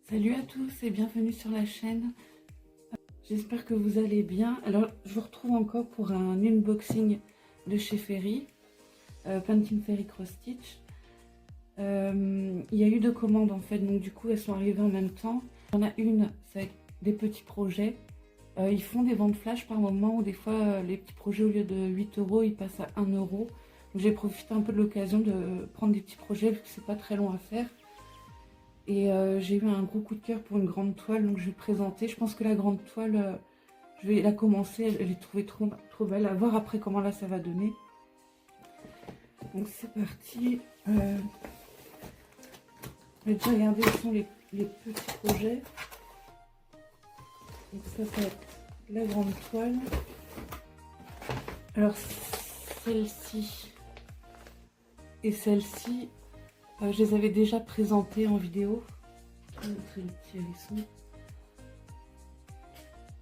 Salut à tous et bienvenue sur la chaîne. J'espère que vous allez bien. Alors je vous retrouve encore pour un unboxing de chez Ferry, Pantene Ferry Cross Stitch. Il y a eu 2 commandes en fait, donc du coup elles sont arrivées en même temps. Il y en a une, c'est avec des petits projets. Ils font des ventes flash par moment où des fois les petits projets au lieu de 8 € ils passent à 1 €. Donc j'ai profité un peu de l'occasion de prendre des petits projets vu que c'est pas très long à faire. Et j'ai eu un gros coup de cœur pour une grande toile, donc je vais présenter. Je pense que la grande toile, je vais la commencer, je l'ai trouvée trop belle. À voir après comment là ça va donner. Donc c'est parti. Je vais déjà regarder où sont les petits projets. Donc ça va être la grande toile. Alors celle-ci et celle-ci, je les avais déjà présentées en vidéo. Je vais vous montrer le petit hérisson.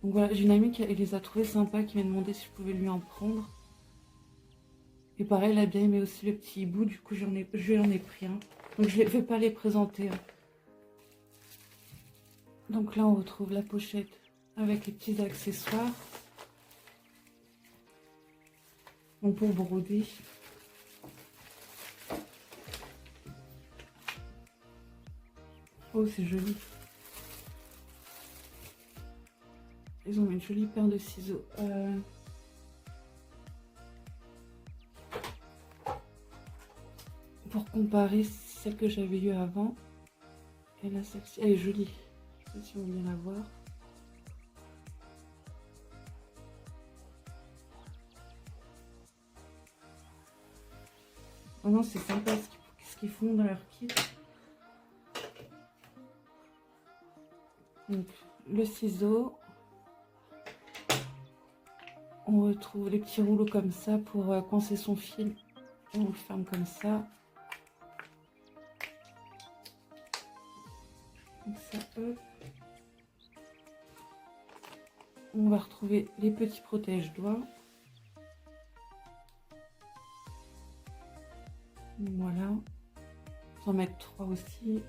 Donc voilà, j'ai une amie qui les a trouvées sympas, qui m'a demandé si je pouvais lui en prendre. Et pareil, elle a bien aimé aussi le petit hibou, du coup je lui en ai pris un. Donc je ne vais pas les présenter. Donc là on retrouve la pochette avec les petits accessoires. Donc pour broder. Oh c'est joli. Ils ont mis une jolie paire de ciseaux. Pour comparer celle que j'avais eue avant. Et là celle-ci, elle est jolie. Je sais pas si on vient la voir. Oh non, c'est sympa ce qu'ils font dans leur kit. Donc le ciseau. On retrouve les petits rouleaux comme ça pour coincer son fil. On le ferme comme ça. Comme ça, hop. On va retrouver les petits protège-doigts. Voilà. J'en mettre 3 aussi.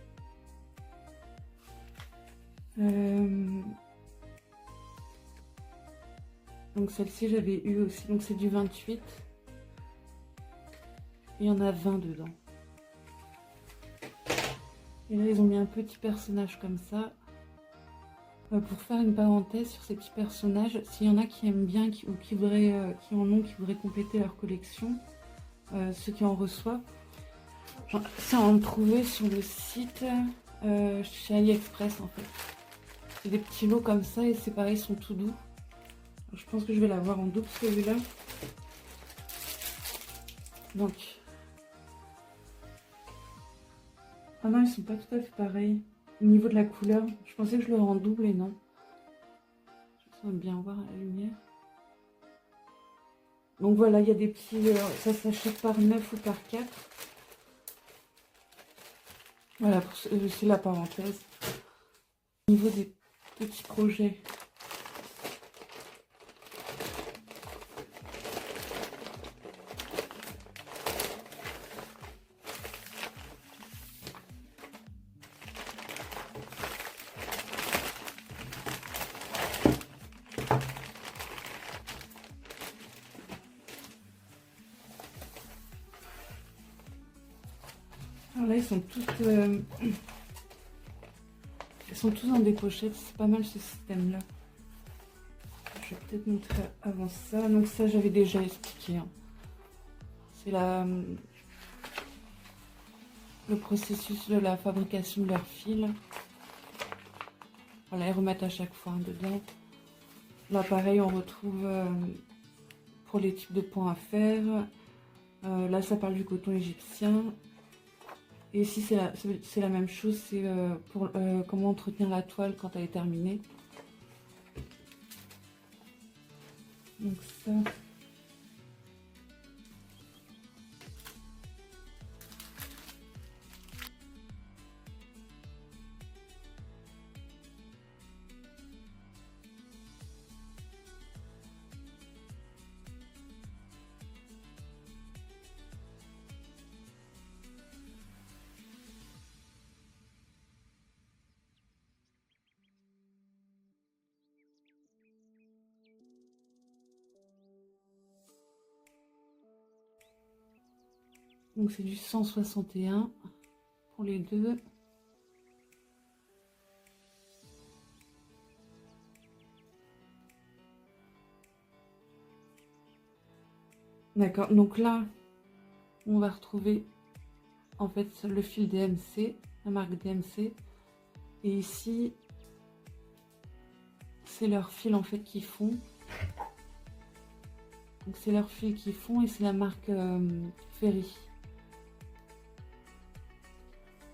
Donc celle-ci j'avais eu aussi, donc c'est du 28. Il y en a 20 dedans. Et là ils ont mis un petit personnage comme ça. Pour faire une parenthèse sur ces petits personnages, s'il y en a qui aiment bien ou qui voudraient compléter leur collection, ceux qui en reçoivent, c'est à en trouver sur le site chez AliExpress en fait. C'est des petits lots comme ça et c'est pareil, ils sont tout doux. Je pense que je vais l'avoir en double celui-là. Donc. Ah non, ils sont pas tout à fait pareils. Au niveau de la couleur, je pensais que je l'aurais en double et non. Je vais bien voir la lumière. Donc voilà, il y a des petits... ça s'achète par 9 ou par 4. Voilà, c'est la parenthèse. Au niveau des petits projets. Alors là, ils sont tous dans des pochettes. C'est pas mal ce système-là. Je vais peut-être montrer avant ça. Donc ça, j'avais déjà expliqué. Hein. C'est le processus de la fabrication de leur fil. Voilà, ils remettent à chaque fois dedans. Là, pareil, on retrouve pour les types de points à faire. Là, ça parle du coton égyptien. Et ici, c'est la même chose. C'est pour comment entretenir la toile quand elle est terminée. Donc ça... Donc c'est du 161 pour les deux. D'accord, donc là, on va retrouver en fait le fil DMC, la marque DMC. Et ici, c'est leur fil en fait qu'ils font. Donc c'est leur fil qu'ils font et c'est la marque Ferry.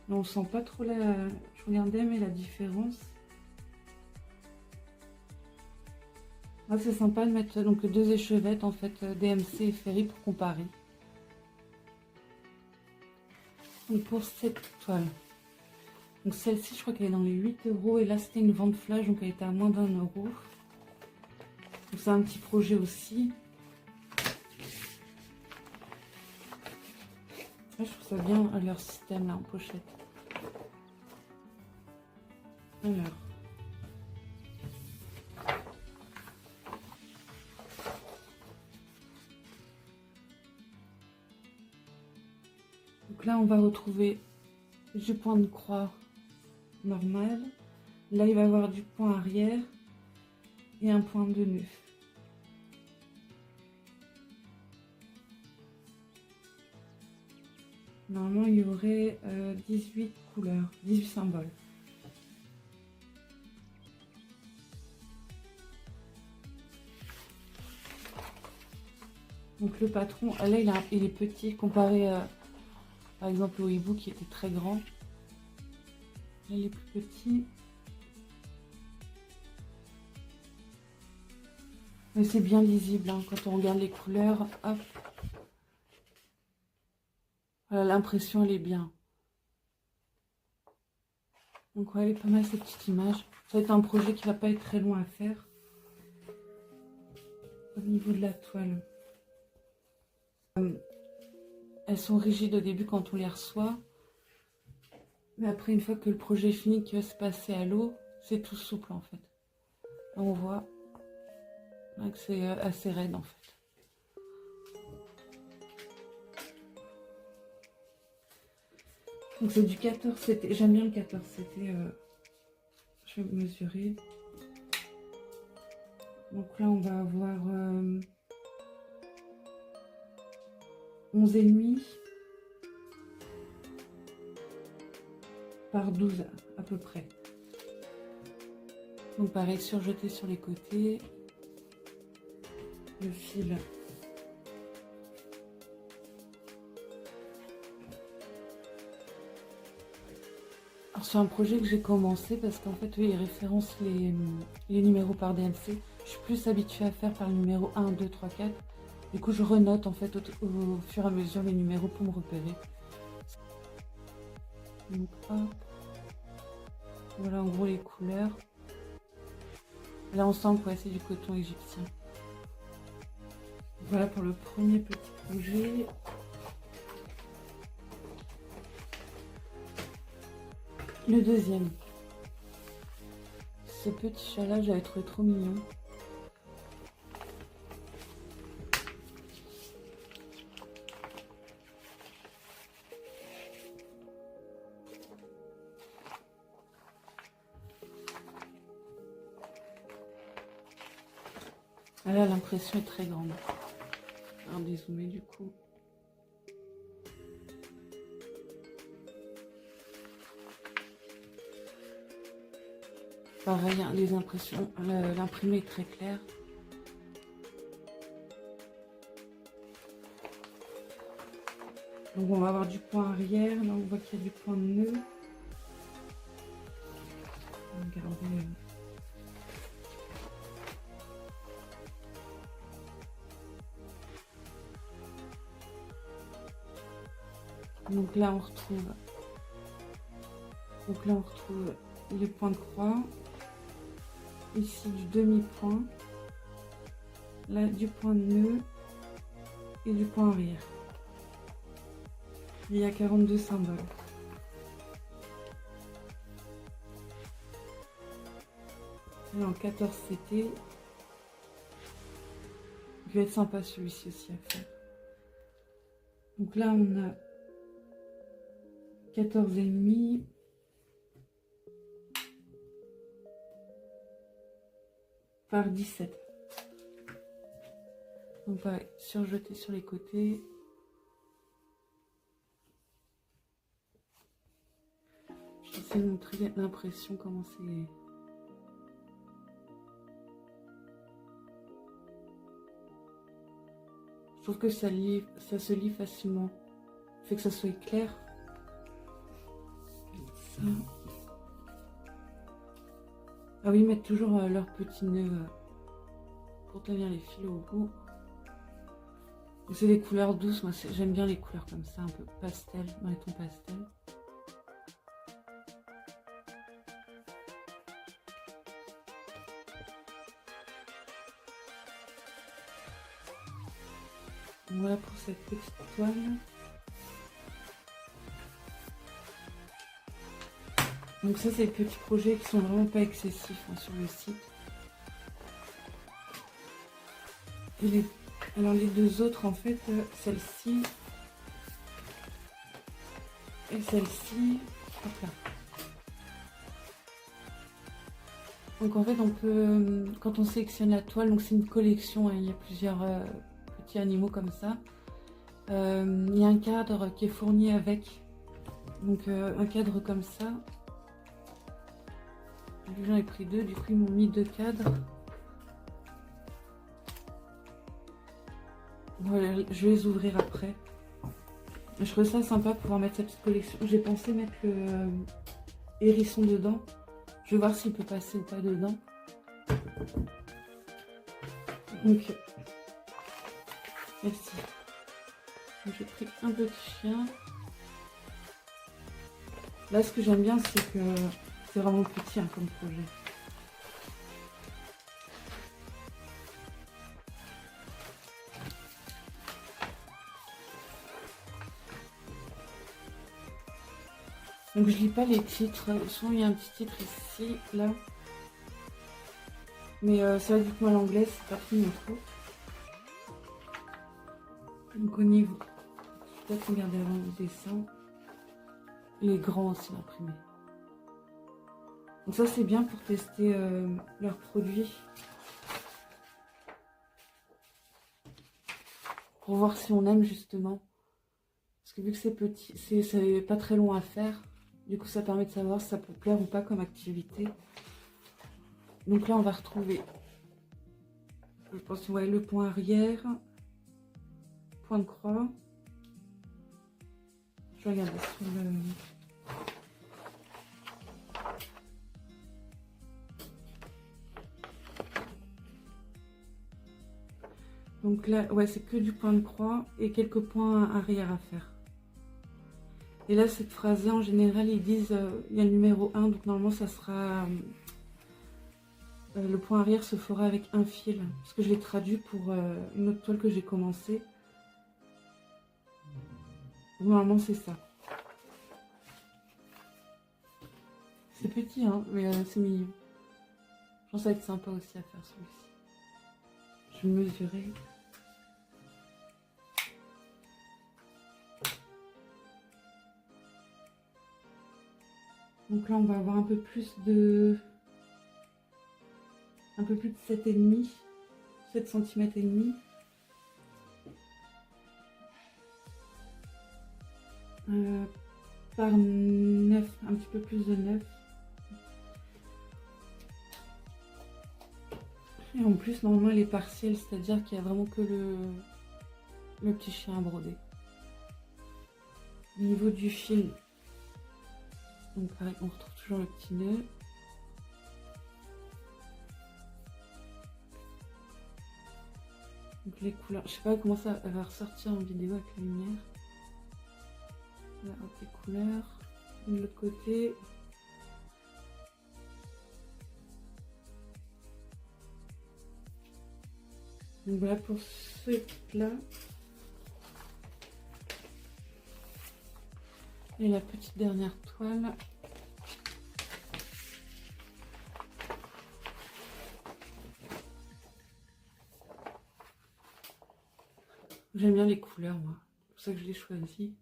Là, on sent pas trop la... Je regardais mais la différence. Là, c'est sympa de mettre donc deux échevettes en fait DMC et Ferry pour comparer. Donc pour cette toile. Donc celle-ci, je crois qu'elle est dans les 8 € et là c'était une vente flash donc elle était à moins d'1 €. Donc c'est un petit projet aussi. Là, je trouve ça bien leur système là en pochette. Alors. Donc là on va retrouver du point de croix normal. Là il va y avoir du point arrière et un point de nœud. Normalement il y aurait 18 couleurs, 18 symboles. Donc le patron, là il est petit comparé par exemple au hibou qui était très grand. Là il est plus petit. Mais c'est bien lisible hein, quand on regarde les couleurs. Hop. Voilà, l'impression elle est bien. Donc ouais, elle est pas mal cette petite image. Ça va être un projet qui va pas être très long à faire. Au niveau de la toile. Elles sont rigides au début quand on les reçoit. Mais après, une fois que le projet est fini, qu'il va se passer à l'eau, c'est tout souple en fait. Là, on voit que c'est assez raide en fait. Donc c'est du 14 CT. J'aime bien le 14 CT. Je vais mesurer. Donc là, on va avoir 11,5 par 12 à peu près. Donc pareil, surjeté sur les côtés. Le fil. Alors c'est un projet que j'ai commencé parce qu'en fait, oui, il référence les numéros par DMC. Je suis plus habituée à faire par le numéro 1, 2, 3, 4. Du coup, je renote en fait au fur et à mesure les numéros pour me repérer. Donc, hop. Voilà en gros les couleurs. Là, on sent que ouais, c'est du coton égyptien. Voilà pour le premier petit projet. Le deuxième. Ce petit chat là, j'avais trouvé trop mignon. Ah là, l'impression est très grande. Alors, dézoomer du coup. Pareil, hein, les impressions, l'imprimé est très clair. Donc on va avoir du point arrière, là on voit qu'il y a du point de nœud. Regardez. Donc là on retrouve les points de croix. Ici du demi-point. Là du point de nœud et du point arrière. Il y a 42 symboles. Là en 14 CT. Il va être sympa celui-ci aussi à faire. Donc là on a 14,5 par 17. Donc pareil, surjeter sur les côtés. J'essaie de montrer l'impression, comment c'est. Je trouve que ça se lit facilement. Le fait que ça soit clair. Ça. Ah oui, mettre toujours leur petit nœud pour tenir les fils au bout. C'est des couleurs douces, moi j'aime bien les couleurs comme ça, un peu pastel, dans les tons pastel. Voilà pour cette petite toile. Donc ça, c'est des petits projets qui sont vraiment pas excessifs sur le site. Et alors les deux autres, en fait, celle-ci et celle-ci, hop là. Donc en fait, on peut, quand on sélectionne la toile, donc c'est une collection, hein, il y a plusieurs petits animaux comme ça. Il y a un cadre qui est fourni avec, donc un cadre comme ça. J'en ai pris deux, du coup ils m'ont mis deux cadres. Voilà, je vais les ouvrir après. Je trouve ça sympa pouvoir mettre sa petite collection. J'ai pensé mettre le hérisson dedans. Je vais voir s'il peut passer ou pas dedans. Donc, merci. J'ai pris un petit chien. Là, ce que j'aime bien, c'est que c'est vraiment petit comme projet. Donc je lis pas les titres, souvent il y a un petit titre ici, là. Mais ça va du coup à l'anglais, c'est pas trop mon truc. Donc au niveau, peut-être regarder avant le dessin. Les grands aussi imprimés. Donc ça c'est bien pour tester leurs produits. Pour voir si on aime justement. Parce que vu que c'est petit, c'est pas très long à faire. Du coup, ça permet de savoir si ça peut plaire ou pas comme activité. Donc là, on va retrouver, je pense, ouais, le point arrière, point de croix. Je vais regarder sur le... Donc là, ouais, c'est que du point de croix et quelques points arrière à faire. Et là, cette phrase-là, en général, ils disent, il y a le numéro 1, donc normalement, ça sera... le point arrière se fera avec un fil, parce que je l'ai traduit pour une autre toile que j'ai commencé. Normalement, c'est ça. C'est petit, hein, mais c'est mignon. Je pense que ça va être sympa aussi à faire celui-ci. Je vais mesurer. Donc là, on va avoir un peu plus de 7,5, 7 cm et demi. Par 9, un petit peu plus de 9. Et en plus, normalement, elle est partielle, c'est-à-dire qu'il n'y a vraiment que le petit chien à broder. Au niveau du fil, donc pareil, on retrouve toujours le petit nœud. Donc les couleurs, je sais pas comment ça va ressortir en vidéo avec la lumière. Là, hop, les couleurs. De l'autre côté. Donc voilà pour ce là. Et la petite dernière toile. J'aime bien les couleurs, moi. C'est pour ça que je l'ai choisi.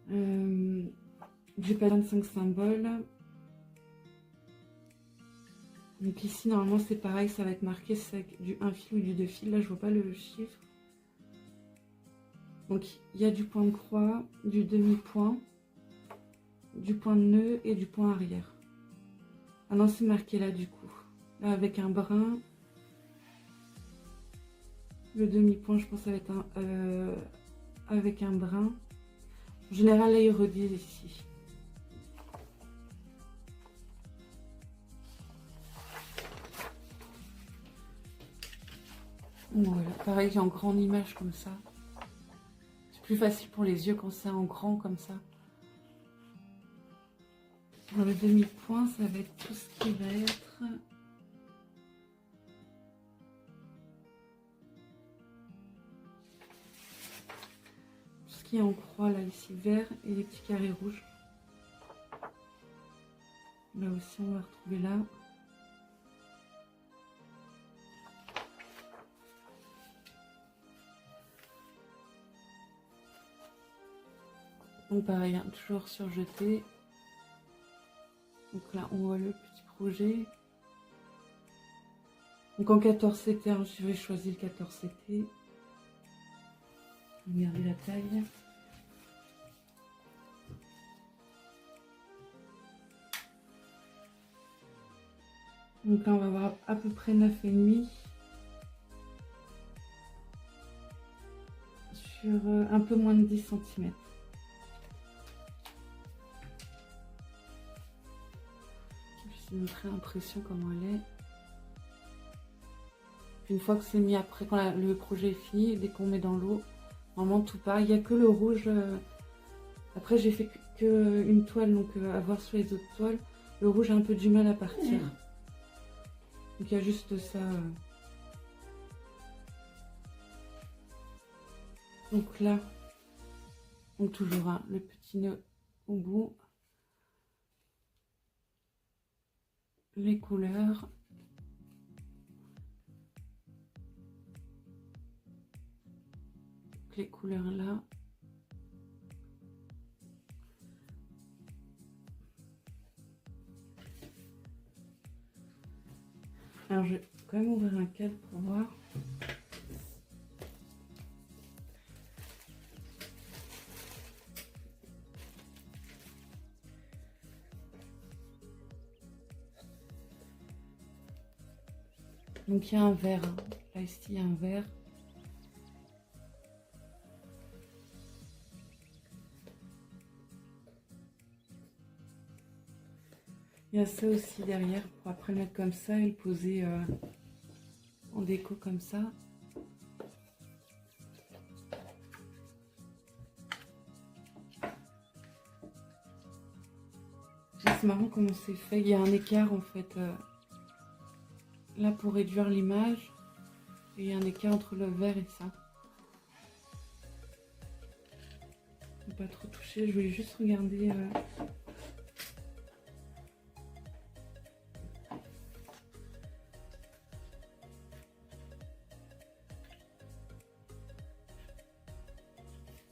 J'ai pas 25 symboles. Donc ici, normalement, c'est pareil, ça va être marqué si c'est avec du 1 fil ou du 2 fils. Là, je vois pas le chiffre. Donc, il y a du point de croix, du demi-point, du point de nœud et du point arrière. Ah non, c'est marqué là, du coup. Là, avec un brin. Le demi-point, je pense, ça va être avec un brin. En général, là, ils redisent ici. Voilà, pareil, en grande image comme ça. C'est plus facile pour les yeux quand c'est en grand comme ça. Dans le demi-point, ça va être tout ce qui va être... Tout ce qui est en croix, là, ici, vert et les petits carrés rouges. Là aussi, on va retrouver là. Donc pareil, hein, toujours surjeté. Donc là, on voit le petit projet. Donc en 14 CT, hein, je vais choisir le 14 CT. Regardez la taille. Donc là, on va avoir à peu près 9,5 sur un peu moins de 10 cm. Je vais montrer l'impression comment elle est. Puis une fois que c'est mis après, quand le projet est fini, dès qu'on met dans l'eau, normalement tout part. Il n'y a que le rouge. Après, j'ai fait que une toile, donc à voir sur les autres toiles. Le rouge a un peu du mal à partir. Donc il y a juste ça. Donc là, donc toujours hein, le petit nœud au bout. Les couleurs. Les couleurs là. Alors je vais quand même ouvrir un cadre pour voir. Donc il y a un vert, hein. Là ici il y a un vert. Il y a ça aussi derrière pour après le mettre comme ça et le poser en déco comme ça. C'est marrant comment c'est fait. Il y a un écart en fait là pour réduire l'image. Et il y a un écart entre le vert et ça. Je ne vais pas trop toucher, je voulais juste regarder.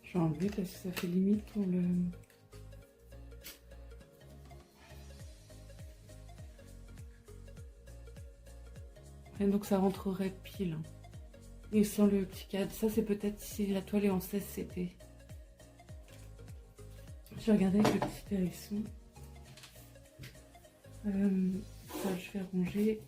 Je vais enlever parce que ça fait limite pour le... Et donc ça rentrerait pile. Et sans le petit cadre, ça c'est peut-être si la toile est en 16 CT. Je vais regarder avec le petit hérisson. Ça je vais ranger.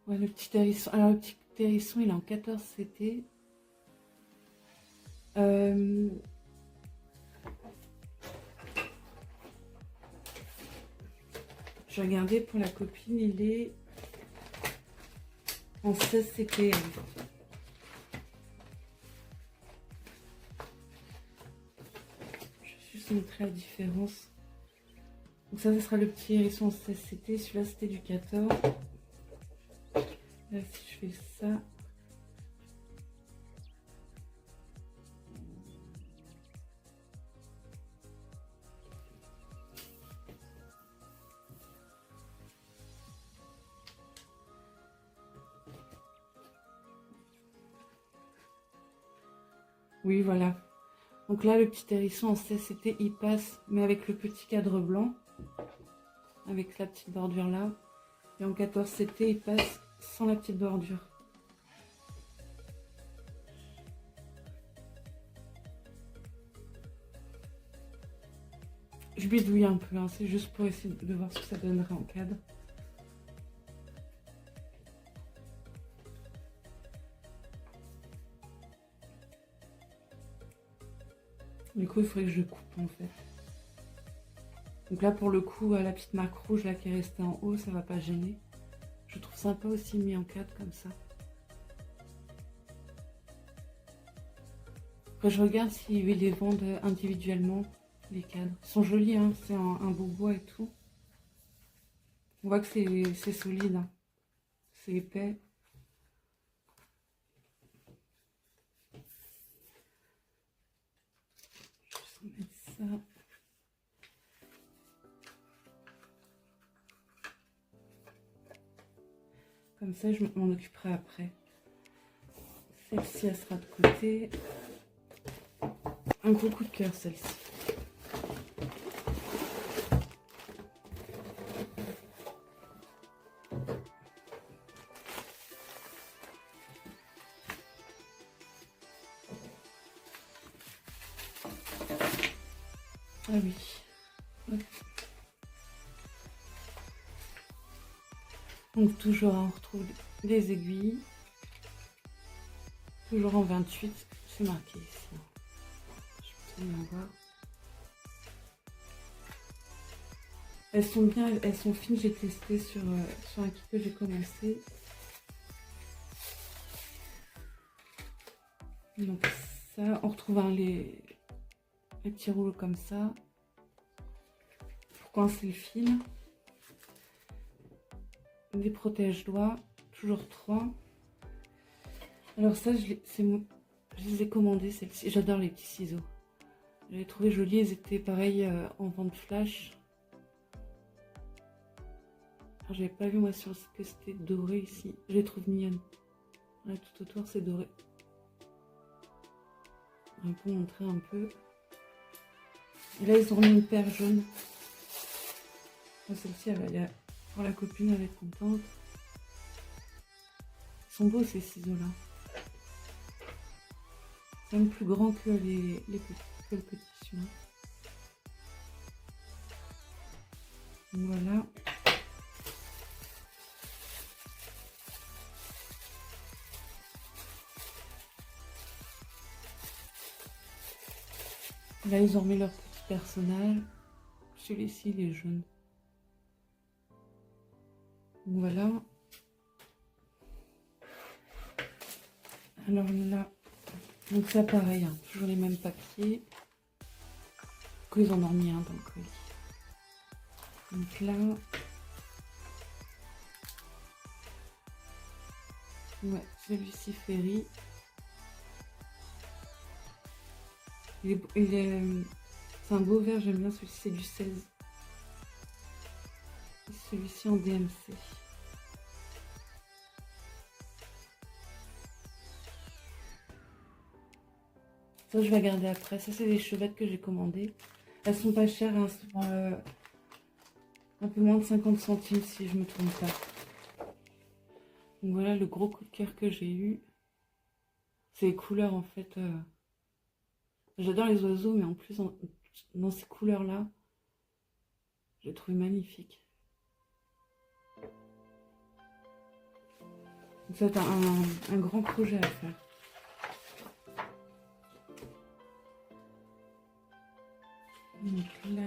Ouais, le petit hérisson. Alors le petit hérisson il est en 14 CT. Je regardais pour la copine, il est en 16 CT. Je vais juste montrer la différence. Donc ça, ce sera le petit hérisson en 16 CT. Celui-là, c'était du 14. Là, si je fais ça... Oui, voilà. Donc là, le petit hérisson en 16CT, il passe, mais avec le petit cadre blanc, avec la petite bordure là. Et en 14CT, il passe sans la petite bordure. Je bidouille un peu, hein, c'est juste pour essayer de voir ce que ça donnerait en cadre. Du coup, il faudrait que je coupe en fait. Donc là, pour le coup, la petite marque rouge là qui est restée en haut, ça va pas gêner. Je trouve sympa aussi mis en cadre comme ça. Après, je regarde s'ils les vendent individuellement, les cadres. Ils sont jolis, hein, c'est un beau bois et tout. On voit que c'est solide, hein. C'est épais. Je vais mettre ça. Comme ça, je m'en occuperai après. Celle-ci, elle sera de côté. Un gros coup de cœur, celle-ci. Ah oui. Hop. Donc toujours, on retrouve les aiguilles. Toujours en 28, c'est marqué ici. Je peux bien voir. Elles sont bien, elles sont fines, j'ai testé sur un kit que j'ai commencé. Donc ça, on retrouve les petits rouleaux comme ça. Pour coincer le fil. Des protège-doigts, toujours 3. Alors ça, je les ai commandés, celles-ci. J'adore les petits ciseaux. Je les ai trouvés jolis, ils étaient pareil en vente flash. Alors j'avais pas vu moi sur que c'était doré ici. Je les trouve mignonnes. Là, tout autour c'est doré. On peut montrer un peu. Et là ils ont mis une paire jaune. Celle-ci, elle va aller pour la copine, elle va être contente. Ils sont beaux ces ciseaux-là. C'est même plus grand que le petit celui-là. Voilà. Là, ils ont remis leur petit personnage. Celui-ci, il est jaune. Voilà. Alors là, donc ça pareil, hein, toujours les mêmes papiers. Ils en ont remis un dans le colis. Donc là, ouais, celui-ci Ferry. C'est un beau vert, j'aime bien celui-ci, c'est du 16. Celui-ci en DMC. Ça, je vais regarder après. Ça, c'est des chevettes que j'ai commandées. Elles sont pas chères, hein, sont, un peu moins de 50 centimes si je me trompe pas. Donc voilà le gros coup de cœur que j'ai eu. C'est les couleurs en fait. J'adore les oiseaux, mais en plus dans ces couleurs-là, je les trouve magnifiques. C'est un grand projet à faire. Donc là,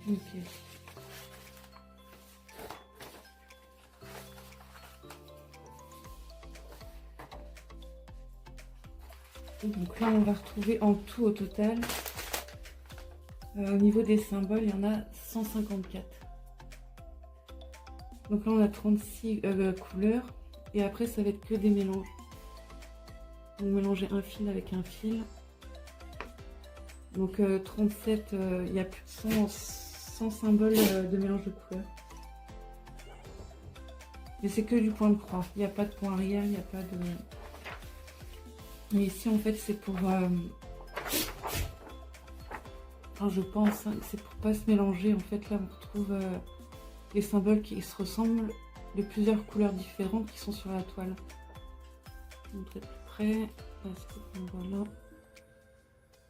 ok. Donc là, on va retrouver en tout au total, au niveau des symboles, il y en a 154. Donc là, on a 36 couleurs. Et après, ça va être que des mélanges. Donc mélanger un fil avec un fil. Donc 37, il y a plus de 100 symboles de mélange de couleurs. Mais c'est que du point de croix. Il n'y a pas de point arrière, il n'y a pas de... Mais ici, en fait, c'est pour... Enfin, je pense, hein, c'est pour pas se mélanger. En fait, là, on retrouve les symboles qui se ressemblent de plusieurs couleurs différentes qui sont sur la toile. Je vais montrer de plus près. Voilà.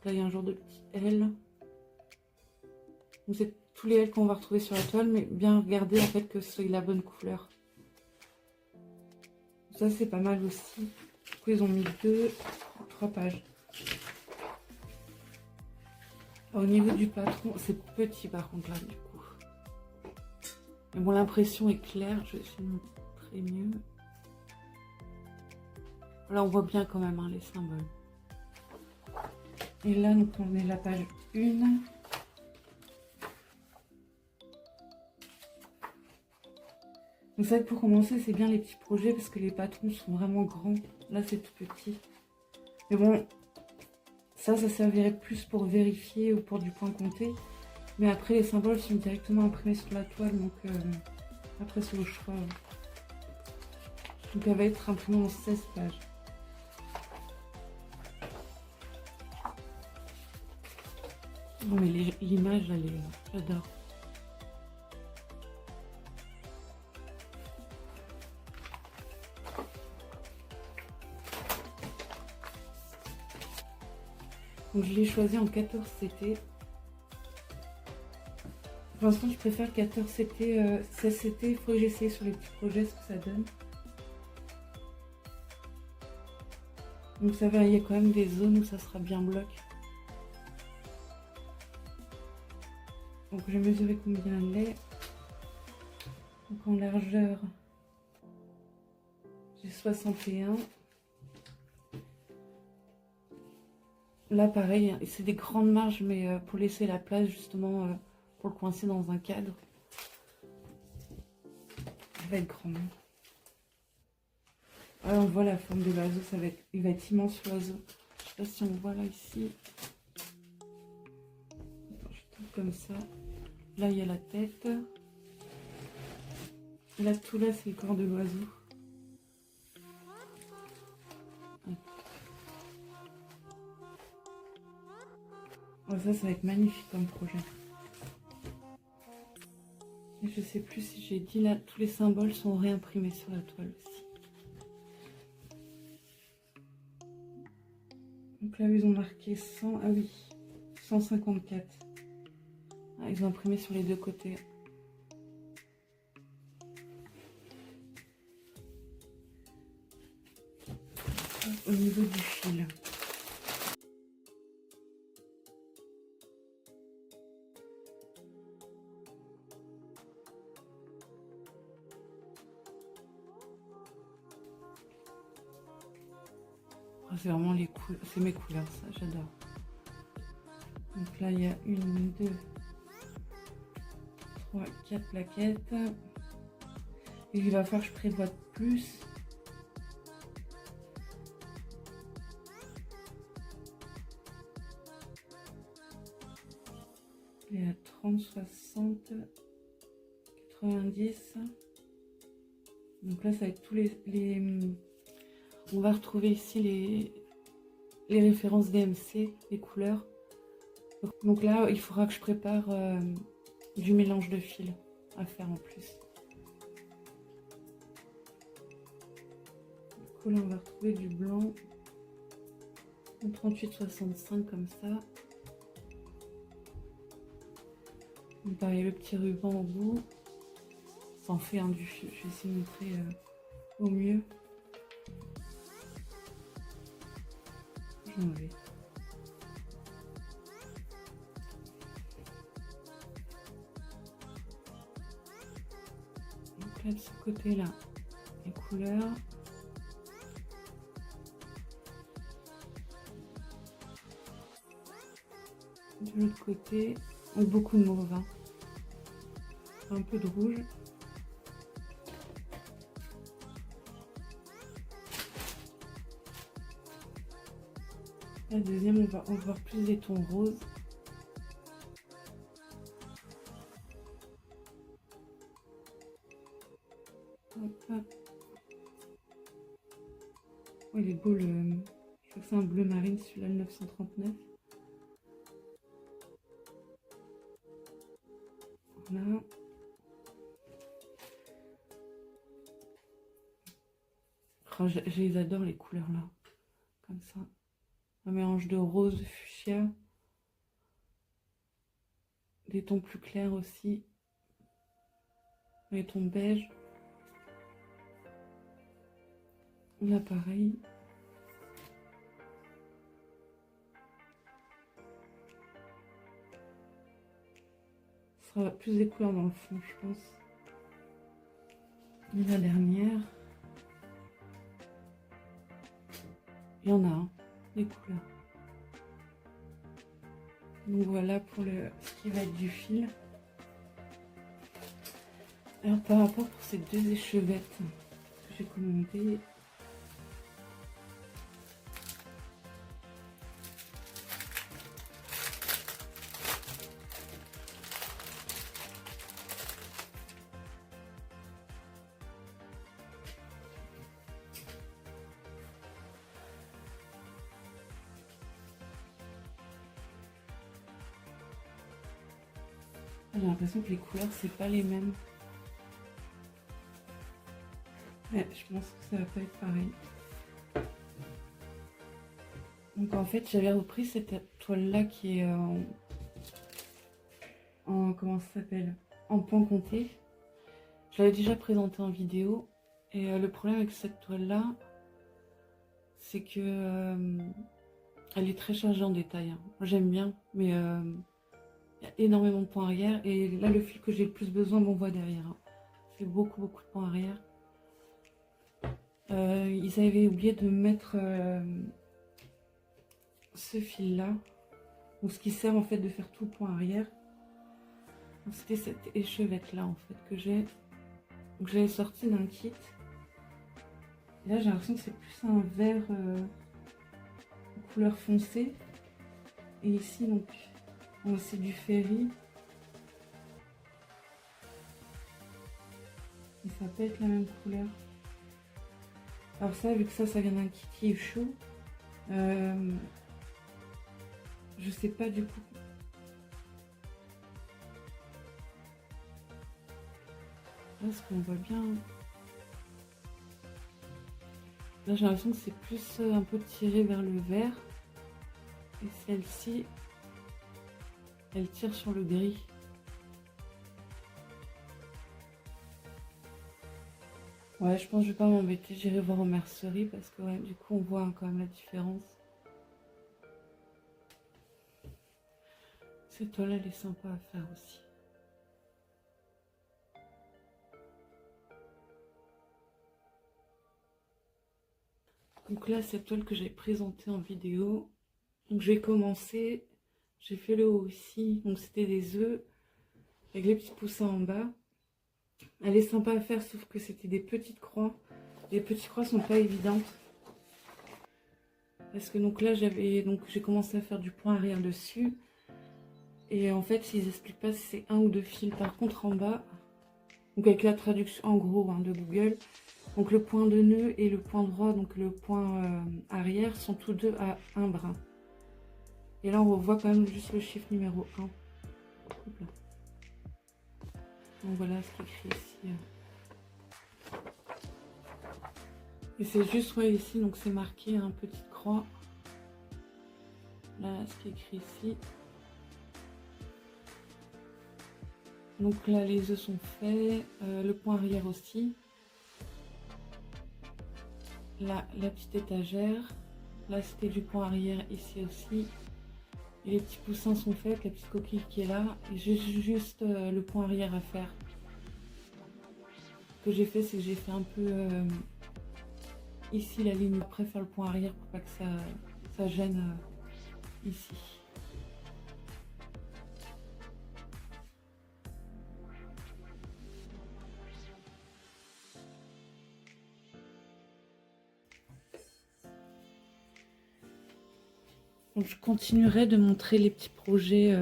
Là, il y a un genre de petit L. Donc, c'est tous les L qu'on va retrouver sur la toile, mais bien regarder en fait que ce soit la bonne couleur. Ça, c'est pas mal aussi. Du coup, ils ont mis 3 pages. Au niveau du patron, c'est petit par contre là, du coup. Mais bon, l'impression est claire. Je vais essayer de montrer mieux. Là, on voit bien quand même hein, les symboles. Et là, donc, on est à la page 1. Donc ça, pour commencer, c'est bien les petits projets parce que les patrons sont vraiment grands. Là, c'est tout petit. Mais bon, ça servirait plus pour vérifier ou pour du point compté. Mais après, les symboles sont directement imprimés sur la toile. Donc après, c'est au choix. Donc elle va être imprimée en 16 pages. Non mais l'image, elle est... J'adore. Donc je l'ai choisi en 14 CT. Pour l'instant, je préfère 14 CT, 16 CT. Il faut que j'essaye sur les petits projets ce que ça donne. Donc ça va, il y a quand même des zones où ça sera bien bloc. Donc je vais mesurer combien elle est. Donc en largeur, j'ai 61. Là pareil, c'est des grandes marges, mais pour laisser la place justement pour le coincer dans un cadre. Ça va être grand. Alors on voit la forme de l'oiseau, il va être immense l'oiseau. Je sais pas si on voit là ici. Je tourne comme ça. Là il y a la tête. Là tout là c'est le corps de l'oiseau. Oh, ça va être magnifique comme projet. Et je sais plus si j'ai dit là, tous les symboles sont réimprimés sur la toile aussi. Donc là ils ont marqué 100, ah oui, 154. Ah, ils ont imprimé sur les deux côtés. Au niveau du fil. Oh, c'est vraiment les couleurs, c'est mes couleurs ça, j'adore. Donc là il y a 1, 2, 3, 4 plaquettes. Et il va falloir que je prévoie plus. Il y a 30, 60, 90. Donc là, ça va être tous les... On va retrouver ici les références DMC, les couleurs. Donc là, il faudra que je prépare du mélange de fils à faire en plus. Du coup, là, on va retrouver du blanc. 38-65 comme ça. Pareil, le petit ruban au bout. Ça en fait un du fil. Je vais essayer de montrer au mieux. Je vais enlever. Donc là, de ce côté-là, les couleurs. De l'autre côté, beaucoup de mauve. Hein. Un peu de rouge. La deuxième, on va en voir plus des tons roses. Oh, il est beau le... Je crois que c'est un bleu marine, celui-là, le 939. Voilà. Oh, je les adore les couleurs là. Comme ça. Un mélange de rose, de fuchsia. Des tons plus clairs aussi. Des tons beige. Là pareil. Ce sera plus des couleurs dans le fond, je pense. Et la dernière. Il y en a, hein, des couleurs. Donc voilà pour ce qui va être du fil. Alors par rapport pour ces deux échevettes que j'ai commandées, j'ai l'impression que les couleurs c'est pas les mêmes. Ouais, je pense que ça va pas être pareil. Donc en fait j'avais repris cette toile là qui est en comment ça s'appelle, en point compté. Je l'avais déjà présenté en vidéo et le problème avec cette toile là c'est que elle est très chargée en détails, hein. Moi j'aime bien mais il y a énormément de points arrière et là le fil que j'ai le plus besoin m'envoie derrière, hein. C'est beaucoup de points arrière. Ils avaient oublié de mettre ce fil là, donc ce qui sert en fait de faire tout le point arrière. C'était cette échevette là en fait que j'ai. Donc je l'avais sorti d'un kit. Et là j'ai l'impression que c'est plus un vert couleur foncée. Et ici donc c'est du ferry. Et ça peut être la même couleur. Alors ça, vu que ça vient d'un kit qui est chaud, je sais pas du coup. Là, ce qu'on voit bien. Là, j'ai l'impression que c'est plus un peu tiré vers le vert. Et celle-ci, elle tire sur le gris. Ouais, je pense que je vais pas m'embêter, j'irai voir en mercerie parce que ouais, du coup on voit quand même la différence. Cette toile elle est sympa à faire aussi. Donc là cette toile que j'ai présentée en vidéo, donc j'ai commencé, j'ai fait le haut aussi, donc c'était des œufs avec les petits poussins en bas. Elle est sympa à faire sauf que c'était des petites croix. Les petites croix sont pas évidentes. Parce que donc là j'ai commencé à faire du point arrière dessus. Et en fait ils expliquent pas si c'est un ou deux fils. Par contre en bas, donc avec la traduction en gros hein, de Google, donc le point de nœud et le point droit, donc le point arrière sont tous deux à un brin. Et là on revoit quand même juste le chiffre numéro 1. Donc voilà ce qui est écrit ici. Et c'est juste ouais, ici, donc c'est marqué un petite croix. Là ce qui est écrit ici. Donc là les œufs sont faits, le point arrière aussi. Là la petite étagère. Là c'était du point arrière ici aussi. Et les petits poussins sont faits, la petite coquille qui est là. Et j'ai juste le point arrière à faire. Ce que j'ai fait, c'est que j'ai fait un peu ici la ligne après faire le point arrière pour pas que ça gêne ici. Donc je continuerai de montrer les petits projets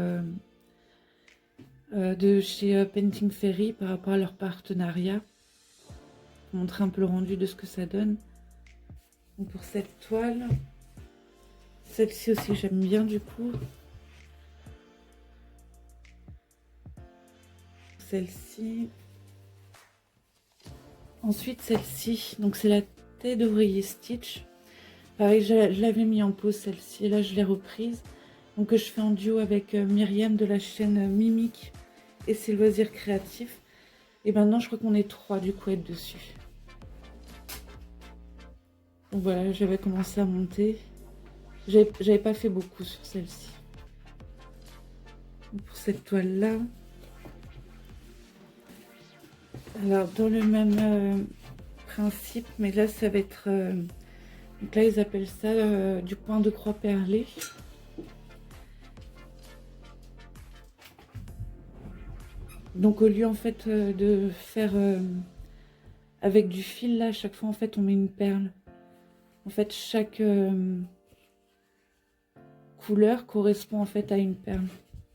de chez Painting Fairy par rapport à leur partenariat. Montrer un peu le rendu de ce que ça donne. Donc pour cette toile, celle-ci aussi j'aime bien du coup. Celle-ci. Ensuite celle-ci, donc c'est la tête d'oreiller Stitch. Pareil, je l'avais mis en pause celle-ci, et là je l'ai reprise. Donc je fais en duo avec Myriam de la chaîne Mimique et ses loisirs créatifs. Et maintenant je crois qu'on est 3 du coup à être dessus. Donc voilà, j'avais commencé à monter. J'avais pas fait beaucoup sur celle-ci. Pour cette toile là. Alors dans le même principe, mais là ça va être... donc là ils appellent ça du point de croix perlé. Donc au lieu en fait de faire avec du fil là, à chaque fois en fait on met une perle. En fait chaque couleur correspond en fait à une perle.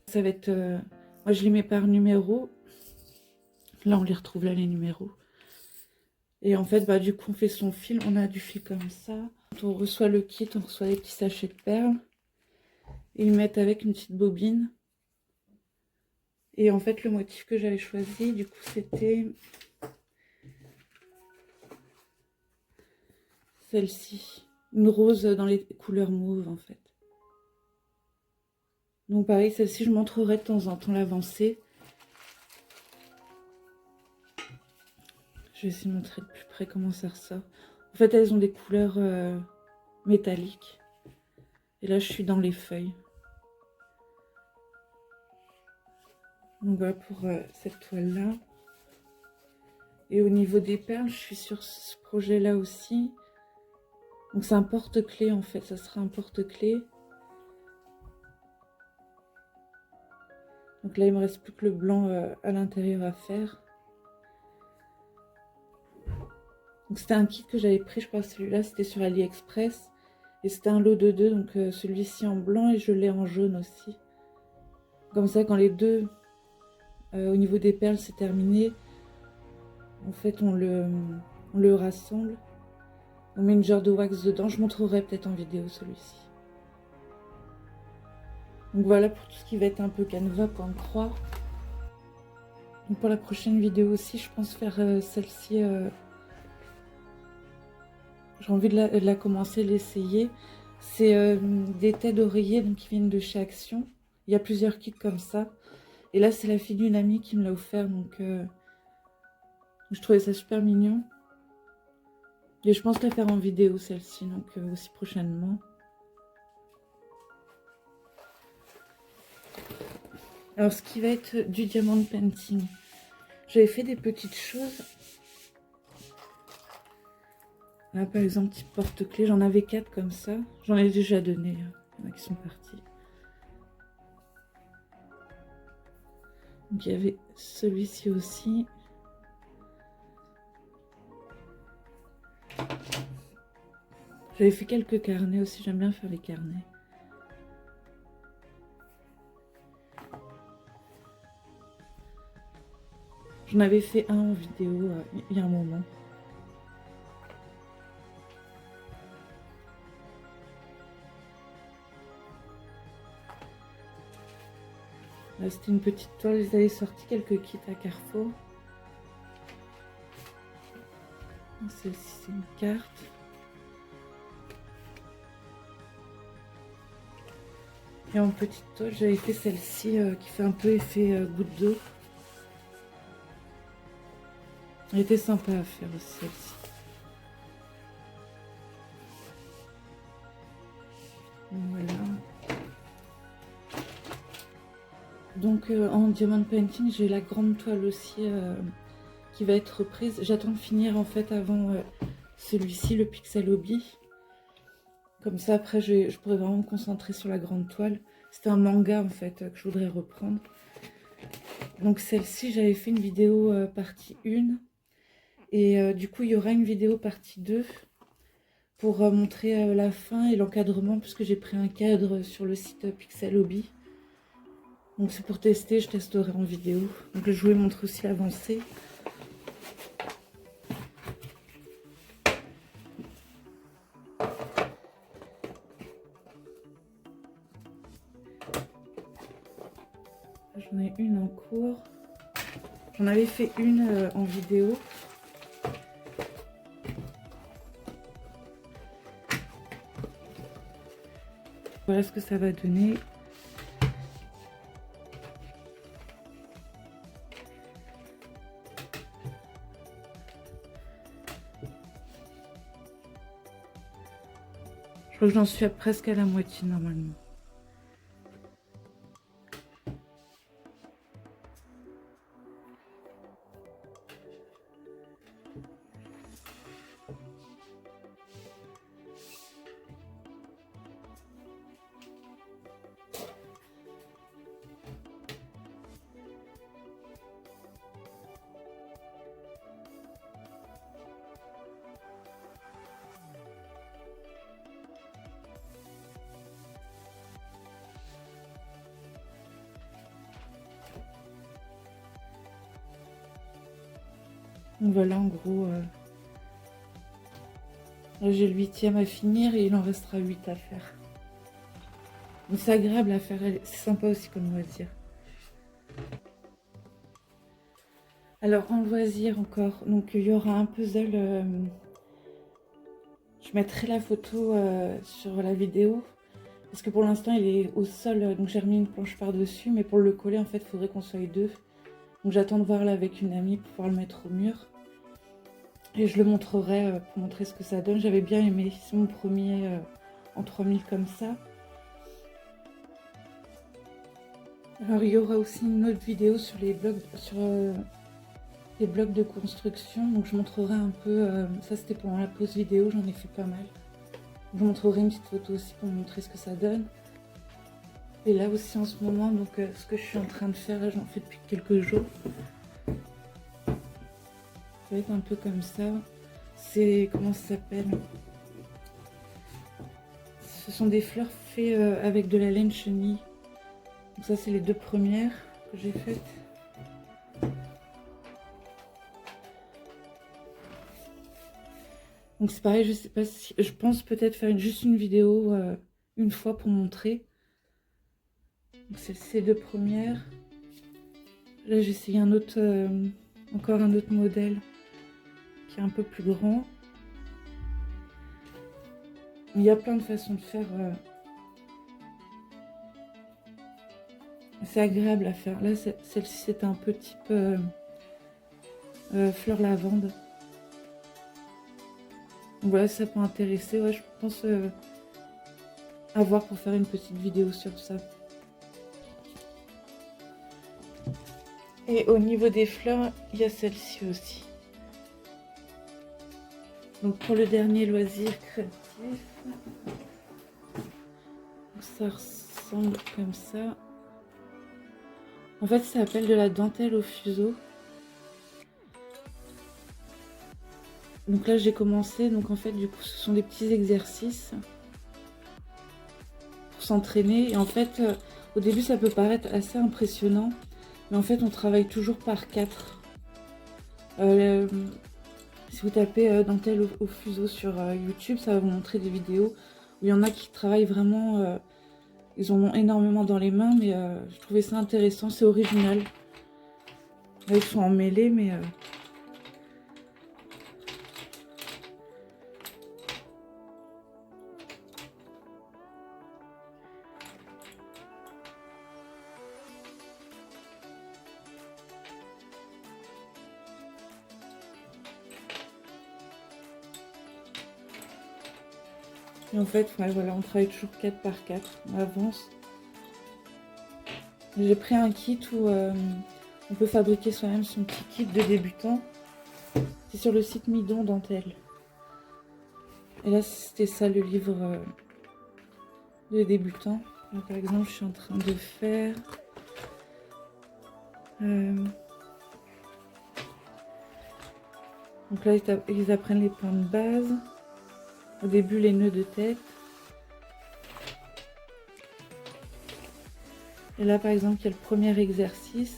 Ça va être... moi je les mets par numéro. Là on les retrouve là les numéros. Et en fait bah du coup on fait son fil, on a du fil comme ça. Quand on reçoit le kit, on reçoit des petits sachets de perles. Et ils mettent avec une petite bobine. Et en fait le motif que j'avais choisi du coup c'était celle-ci. Une rose dans les couleurs mauves en fait. Donc pareil, celle-ci je montrerai de temps en temps l'avancée. Je vais essayer de montrer de plus près comment ça ressort. En fait elles ont des couleurs métalliques. Et là je suis dans les feuilles. Donc voilà pour cette toile là. Et au niveau des perles, je suis sur ce projet là aussi. Donc c'est un porte-clés en fait, ça sera un porte-clés. Donc là il me reste plus que le blanc à l'intérieur à faire. Donc c'était un kit que j'avais pris, je crois celui-là c'était sur AliExpress. Et c'était un lot de 2, donc celui-ci en blanc et je l'ai en jaune aussi. Comme ça quand les deux au niveau des perles c'est terminé, en fait on le rassemble. On met une jarre de wax dedans, je montrerai peut-être en vidéo celui-ci. Donc voilà pour tout ce qui va être un peu canevas, point de croix. Donc pour la prochaine vidéo aussi, je pense faire celle-ci. J'ai envie de la commencer, l'essayer. C'est des têtes d'oreiller qui viennent de chez Action. Il y a plusieurs kits comme ça. Et là, c'est la fille d'une amie qui me l'a offert. Donc je trouvais ça super mignon. Et je pense la faire en vidéo celle-ci, donc aussi prochainement. Alors ce qui va être du diamond painting. J'avais fait des petites choses. Là par exemple, petit porte-clés, j'en avais 4 comme ça. J'en ai déjà donné, il y en a qui sont partis. Donc il y avait celui-ci aussi. J'avais fait quelques carnets aussi, j'aime bien faire les carnets. J'en avais fait un en vidéo il y a un moment. Là c'était une petite toile, ils avaient sorti quelques kits à Carrefour. Celle-ci c'est une carte. Et en petite toile, j'avais fait celle-ci qui fait un peu effet goutte d'eau. Elle était sympa à faire aussi, celle-ci. Voilà. Donc en diamond painting, j'ai la grande toile aussi qui va être reprise. J'attends de finir en fait avant celui-ci, le Pixel Hobby. Comme ça après je pourrais vraiment me concentrer sur la grande toile. C'était un manga en fait que je voudrais reprendre. Donc celle-ci, j'avais fait une vidéo partie 1. Et du coup il y aura une vidéo partie 2 pour montrer la fin et l'encadrement, puisque j'ai pris un cadre sur le site Pixel Hobby. Donc c'est pour tester, je testerai en vidéo. Donc je vous montre aussi l'avancée. J'en ai une en cours. J'en avais fait une en vidéo. Voilà ce que ça va donner. Je crois que j'en suis presque à la moitié normalement. Donc voilà en gros, là j'ai le 8e à finir et il en restera 8 à faire. Donc c'est agréable à faire, c'est sympa aussi comme loisir. Alors en loisir encore, donc il y aura un puzzle, je mettrai la photo sur la vidéo. Parce que pour l'instant il est au sol, donc j'ai remis une planche par dessus, mais pour le coller en fait il faudrait qu'on soit deux. Donc j'attends de voir là avec une amie pour pouvoir le mettre au mur. Et je le montrerai pour montrer ce que ça donne. J'avais bien aimé, c'est mon premier en 3000 comme ça. Alors il y aura aussi une autre vidéo sur les blocs, les blocs de construction. Donc je montrerai un peu, ça c'était pendant la pause vidéo, j'en ai fait pas mal. Je vous montrerai une petite photo aussi pour montrer ce que ça donne. Et là aussi en ce moment, donc ce que je suis en train de faire, là j'en fais depuis quelques jours. Ça va être un peu comme ça. C'est, comment ça s'appelle? Ce sont des fleurs faites avec de la laine chenille. Donc ça c'est les deux premières que j'ai faites. Donc c'est pareil, je sais pas si... Je pense peut-être faire juste une vidéo une fois pour montrer. Donc c'est ces deux premières. Là j'ai essayé un autre, encore un autre modèle qui est un peu plus grand. Il y a plein de façons de faire. C'est agréable à faire. Là celle-ci c'était un peu type fleur lavande. Donc voilà, ça peut intéresser. Ouais, je pense à voir pour faire une petite vidéo sur ça. Et au niveau des fleurs, il y a celle-ci aussi. Donc pour le dernier loisir créatif, ça ressemble comme ça. En fait, ça s'appelle de la dentelle au fuseau. Donc là, j'ai commencé. Donc en fait, du coup, ce sont des petits exercices pour s'entraîner. Et en fait, au début, ça peut paraître assez impressionnant. Mais en fait, on travaille toujours par 4. Si vous tapez dentelle au fuseau sur YouTube, ça va vous montrer des vidéos où il y en a qui travaillent vraiment, ils en ont énormément dans les mains, mais je trouvais ça intéressant, c'est original. Là, ils sont emmêlés, mais... Et en fait, ouais, voilà, on travaille toujours 4 par 4, on avance. J'ai pris un kit où on peut fabriquer soi-même son petit kit de débutant. C'est sur le site Midon Dentelle. Et là, c'était ça le livre de débutant. Là, par exemple, je suis en train de faire... Donc là, ils apprennent les points de base. Au début, les nœuds de tête. Et là, par exemple, il y a le premier exercice.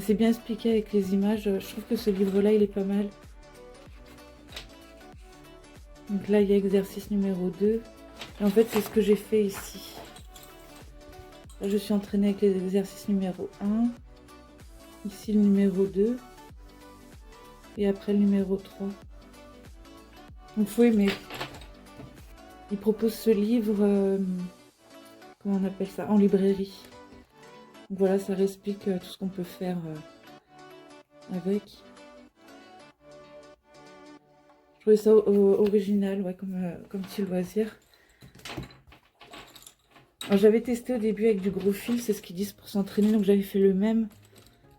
C'est bien expliqué avec les images. Je trouve que ce livre-là, il est pas mal. Donc là, il y a exercice numéro 2. Et en fait, c'est ce que j'ai fait ici. Là, je suis entraînée avec les exercices numéro 1. Ici le numéro 2. Et après le numéro 3. Donc faut aimer. Il propose ce livre, comment on appelle ça, en librairie. Donc voilà, ça explique tout ce qu'on peut faire avec. Je trouvais ça original, ouais, comme petit loisir. Alors j'avais testé au début avec du gros fil, c'est ce qu'ils disent pour s'entraîner, donc j'avais fait le même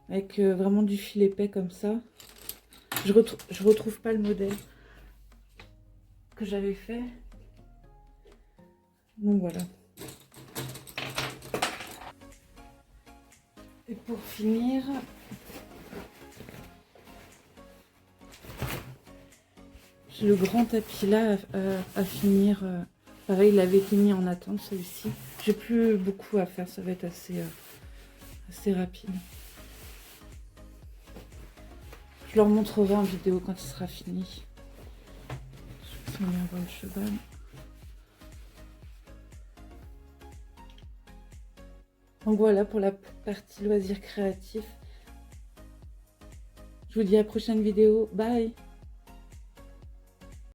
avec vraiment du fil épais comme ça. Je retrouve pas le modèle que j'avais fait. Donc voilà. Et pour finir, j'ai le grand tapis là à finir. Pareil, il avait été mis en attente celui-ci. J'ai plus beaucoup à faire, ça va être assez rapide. Je leur montrerai en vidéo quand il sera fini. Je vais bien voir le cheval. Donc voilà pour la partie loisirs créatifs. Je vous dis à la prochaine vidéo. Bye!